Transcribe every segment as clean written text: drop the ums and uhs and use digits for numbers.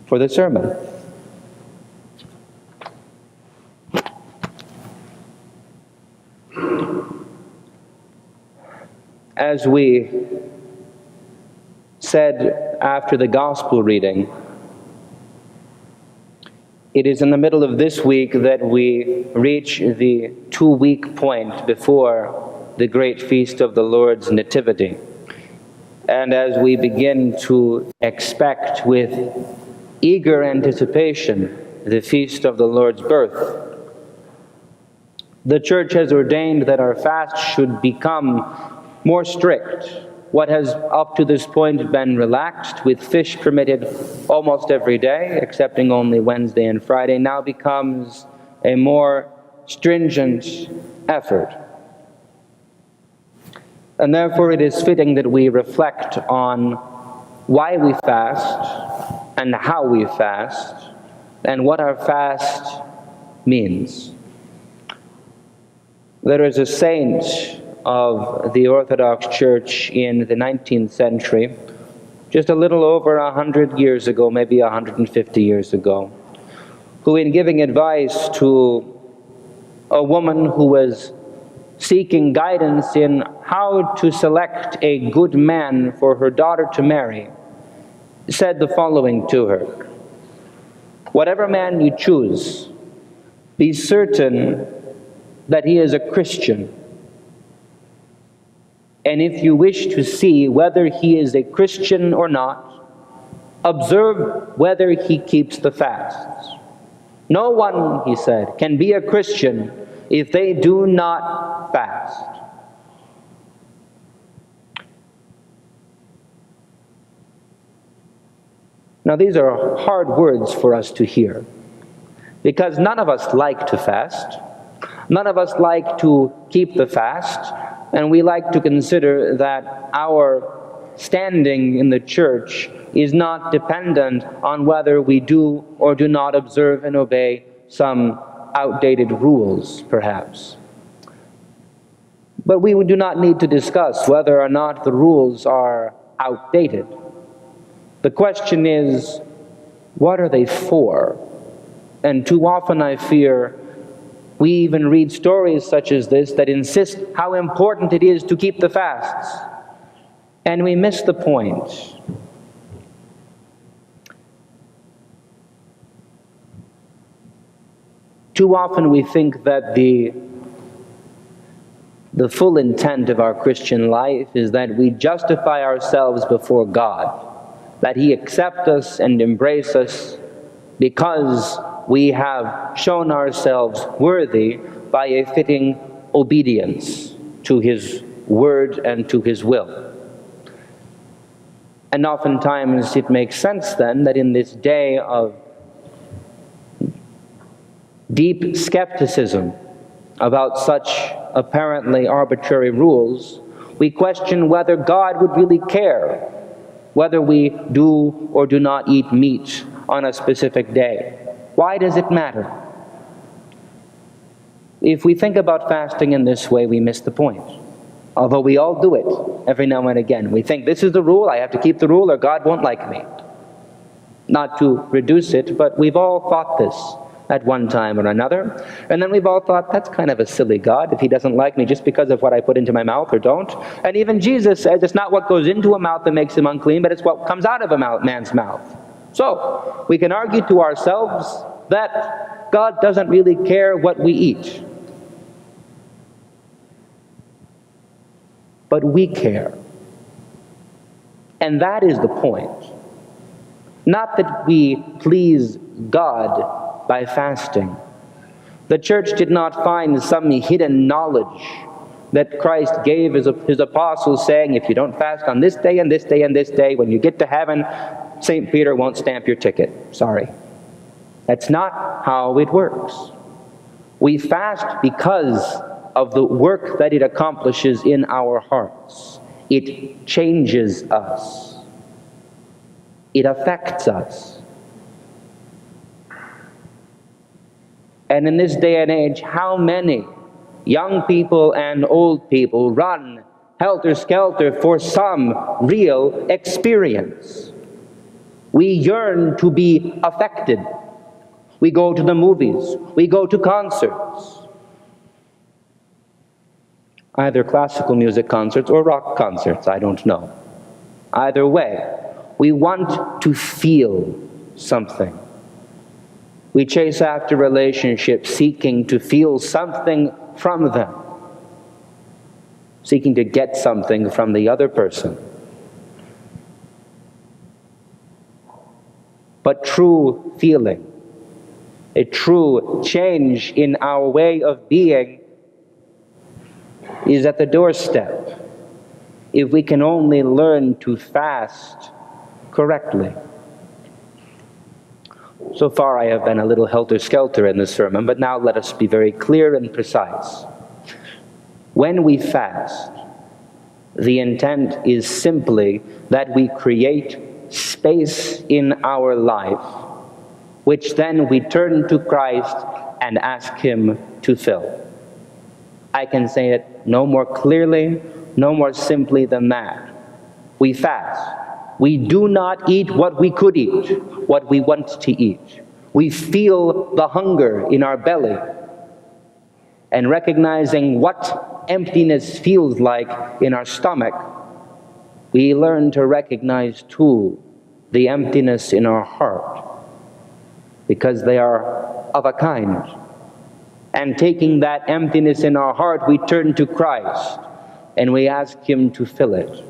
for the sermon. As we said after the gospel reading, it is in the middle of this week that we reach the 2-week point before the great feast of the Lord's Nativity. And as we begin to expect with eager anticipation the feast of the Lord's birth, the Church has ordained that our fast should become more strict. What has up to this point been relaxed, with fish permitted almost every day, excepting only Wednesday and Friday, now becomes a more stringent effort. And therefore it is fitting that we reflect on why we fast and how we fast and what our fast means. There is a saint of the Orthodox Church in the 19th century, just a little over 100 years ago, maybe 150 years ago, who, in giving advice to a woman who was seeking guidance in how to select a good man for her daughter to marry, said the following to her: "Whatever man you choose, be certain that he is a Christian. And if you wish to see whether he is a Christian or not, observe whether he keeps the fasts. No one," he said, "can be a Christian if they do not fast." Now, these are hard words for us to hear, because none of us like to fast. None of us like to keep the fast, and we like to consider that our standing in the Church is not dependent on whether we do or do not observe and obey some outdated rules, perhaps. But we do not need to discuss whether or not the rules are outdated. The question is, what are they for? And too often, I fear, we even read stories such as this that insist how important it is to keep the fasts, and we miss the point. Too often we think that the full intent of our Christian life is that we justify ourselves before God, that He accept us and embrace us because we have shown ourselves worthy by a fitting obedience to His word and to His will. And oftentimes it makes sense then that in this day of deep skepticism about such apparently arbitrary rules, we question whether God would really care whether we do or do not eat meat on a specific day. Why does it matter? If we think about fasting in this way, we miss the point. Although we all do it every now and again. We think, this is the rule, I have to keep the rule or God won't like me. Not to reduce it, but we've all thought this at one time or another. And then we've all thought, that's kind of a silly God if He doesn't like me just because of what I put into my mouth or don't. And even Jesus says it's not what goes into a mouth that makes him unclean, but it's what comes out of a man's mouth. So, we can argue to ourselves that God doesn't really care what we eat. But we care. And that is the point. Not that we please God by fasting. The Church did not find some hidden knowledge that Christ gave His apostles, saying, if you don't fast on this day and this day and this day, when you get to heaven, St. Peter won't stamp your ticket. Sorry. That's not how it works. We fast because of the work that it accomplishes in our hearts. It changes us. It affects us. And in this day and age, how many young people and old people run helter-skelter for some real experience? We yearn to be affected. We go to the movies. We go to concerts. Either classical music concerts or rock concerts, I don't know. Either way, we want to feel something. We chase after relationships, seeking to feel something from them, seeking to get something from the other person. But true feeling, a true change in our way of being, is at the doorstep if we can only learn to fast correctly. So far I have been a little helter-skelter in this sermon, but now let us be very clear and precise. When we fast, the intent is simply that we create space in our life, which then we turn to Christ and ask Him to fill. I can say it no more clearly, no more simply than that. We fast. We do not eat what we could eat, what we want to eat. We feel the hunger in our belly, and recognizing what emptiness feels like in our stomach, we learn to recognize too the emptiness in our heart, because they are of a kind. And taking that emptiness in our heart, we turn to Christ and we ask Him to fill it.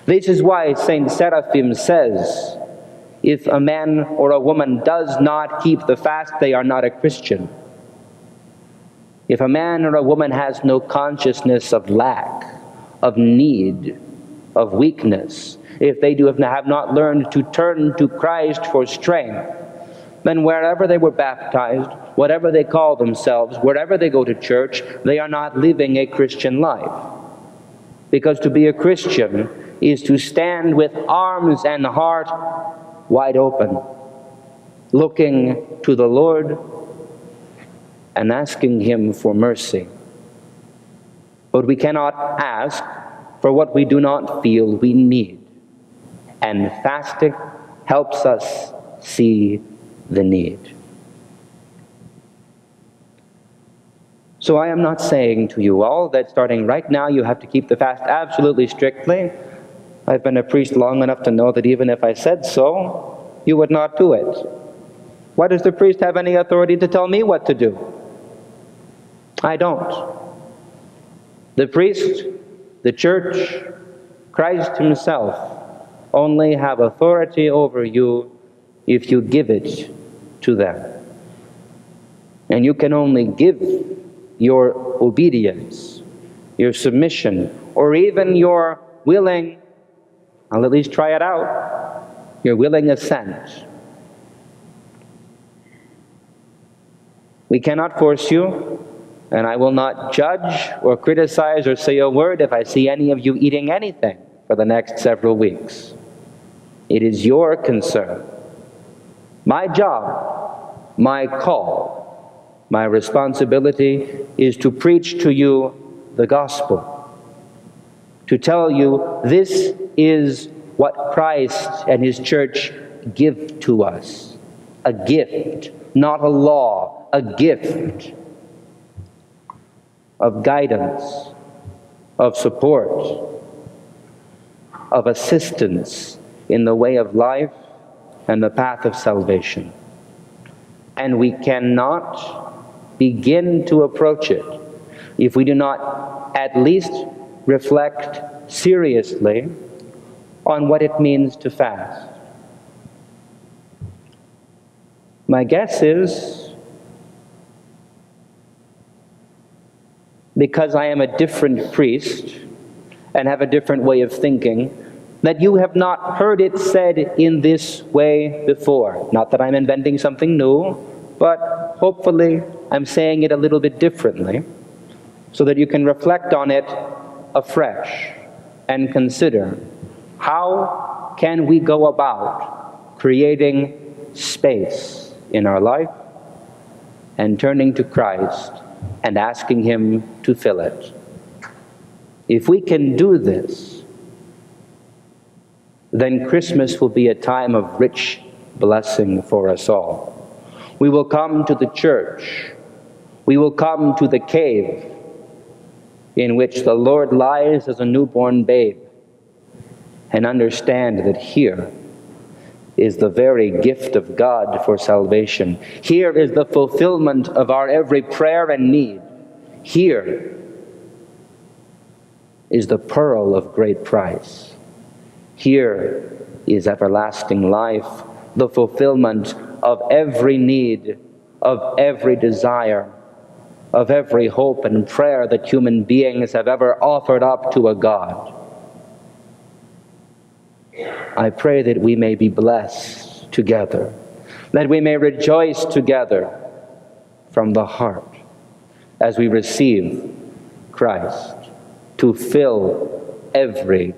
This is why Saint Seraphim says, if a man or a woman does not keep the fast, they are not a Christian. If a man or a woman has no consciousness of lack, of need, of weakness, if they have not learned to turn to Christ for strength, then wherever they were baptized, whatever they call themselves, wherever they go to church, they are not living a Christian life. Because to be a Christian is to stand with arms and heart wide open, looking to the Lord and asking Him for mercy. But we cannot ask for what we do not feel we need. And fasting helps us see the need. So I am not saying to you all that starting right now you have to keep the fast absolutely strictly. I've been a priest long enough to know that even if I said so, you would not do it. Why does the priest have any authority to tell me what to do? I don't. The priest, the church, Christ Himself only have authority over you if you give it to them. And you can only give your obedience, your submission, or even your willing, I'll at least try it out, your willing assent. We cannot force you, and I will not judge or criticize or say a word if I see any of you eating anything for the next several weeks. It is your concern. My job, my call, my responsibility is to preach to you the gospel, to tell you this is what Christ and His church give to us. A gift, not a law, a gift of guidance, of support, of assistance in the way of life and the path of salvation. And we cannot begin to approach it if we do not at least reflect seriously on what it means to fast. My guess is, because I am a different priest and have a different way of thinking, that you have not heard it said in this way before. Not that I'm inventing something new, but hopefully I'm saying it a little bit differently, so that you can reflect on it afresh and consider, how can we go about creating space in our life and turning to Christ and asking Him to fill it? If we can do this, then Christmas will be a time of rich blessing for us all. We will come to the church. We will come to the cave in which the Lord lies as a newborn babe, and understand that here is the very gift of God for salvation. Here is the fulfillment of our every prayer and need. Here is the pearl of great price. Here is everlasting life, the fulfillment of every need, of every desire, of every hope and prayer that human beings have ever offered up to a God. I pray that we may be blessed together, that we may rejoice together from the heart as we receive Christ to fill every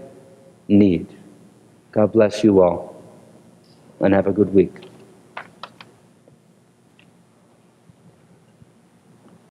need. God bless you all, and have a good week.